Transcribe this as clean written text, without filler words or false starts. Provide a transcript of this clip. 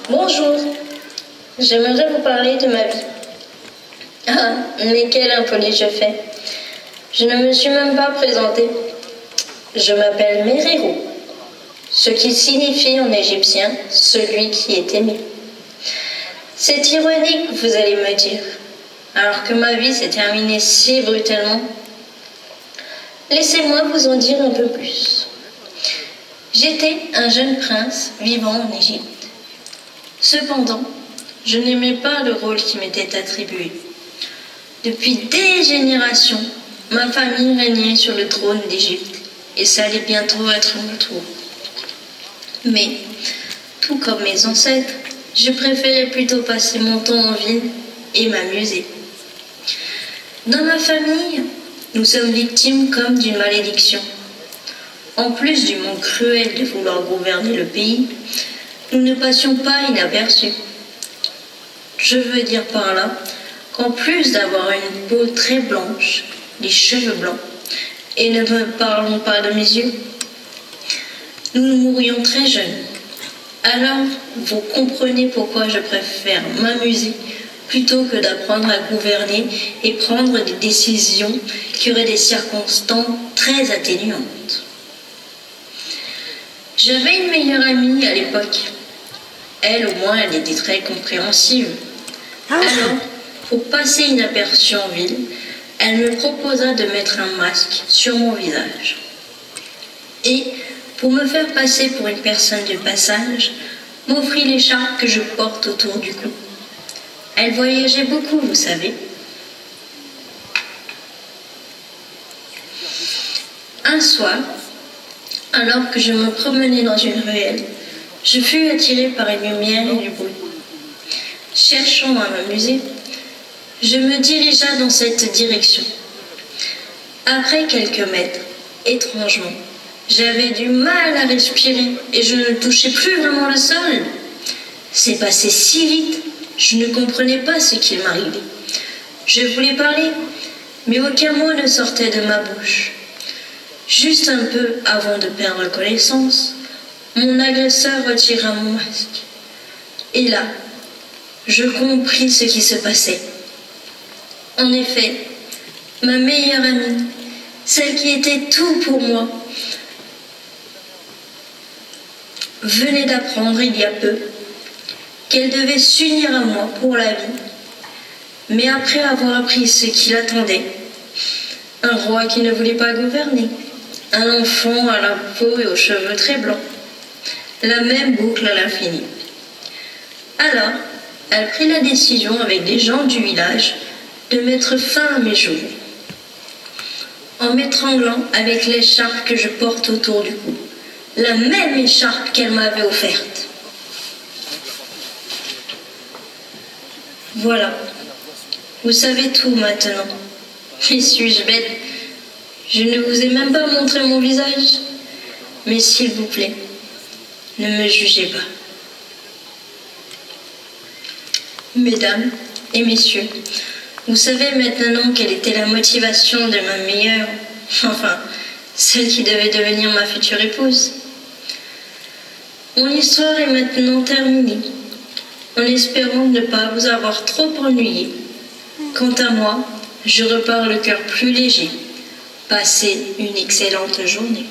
Bonjour, j'aimerais vous parler de ma vie. Ah, mais quel impoli je fais. Je ne me suis même pas présentée. Je m'appelle Merérou, ce qui signifie en égyptien « celui qui est aimé ». C'est ironique, vous allez me dire, alors que ma vie s'est terminée si brutalement. Laissez-moi vous en dire un peu plus. J'étais un jeune prince vivant en Égypte. Cependant, je n'aimais pas le rôle qui m'était attribué. Depuis des générations, ma famille régnait sur le trône d'Égypte et ça allait bientôt être mon tour. Mais, tout comme mes ancêtres, je préférais plutôt passer mon temps en ville et m'amuser. Dans ma famille, nous sommes victimes comme d'une malédiction. En plus du manque cruel de vouloir gouverner le pays, nous ne passions pas inaperçus. Je veux dire par là qu'en plus d'avoir une peau très blanche, les cheveux blancs, et ne me parlons pas de mes yeux, nous mourions très jeunes. Alors, vous comprenez pourquoi je préfère m'amuser plutôt que d'apprendre à gouverner et prendre des décisions qui auraient des circonstances très atténuantes. J'avais une meilleure amie à l'époque. Elle, au moins, elle était très compréhensive. Alors, pour passer inaperçue en ville, elle me proposa de mettre un masque sur mon visage. Et, pour me faire passer pour une personne de passage, m'offrit l'écharpe que je porte autour du cou. Elle voyageait beaucoup, vous savez. Un soir, alors que je me promenais dans une ruelle, je fus attirée par une lumière et du bruit. Cherchant à m'amuser, je me dirigea dans cette direction. Après quelques mètres, étrangement, j'avais du mal à respirer et je ne touchais plus vraiment le sol. C'est passé si vite, je ne comprenais pas ce qu'il m'arrivait. Je voulais parler, mais aucun mot ne sortait de ma bouche. Juste un peu avant de perdre connaissance, mon agresseur retira mon masque. Et là, je compris ce qui se passait. En effet, ma meilleure amie, celle qui était tout pour moi, venait d'apprendre il y a peu qu'elle devait s'unir à moi pour la vie. Mais après avoir appris ce qui l'attendait, un roi qui ne voulait pas gouverner, un enfant à la peau et aux cheveux très blancs, la même boucle à l'infini. Alors, elle prit la décision avec des gens du village de mettre fin à mes jours, en m'étranglant avec l'écharpe que je porte autour du cou, la même écharpe qu'elle m'avait offerte. Voilà, vous savez tout maintenant. Mais suis-je bête? Je ne vous ai même pas montré mon visage. Mais s'il vous plaît, ne me jugez pas. Mesdames et messieurs, vous savez maintenant quelle était la motivation de ma meilleure, enfin, celle qui devait devenir ma future épouse. Mon histoire est maintenant terminée, en espérant ne pas vous avoir trop ennuyé. Quant à moi, je repars le cœur plus léger. Passez une excellente journée.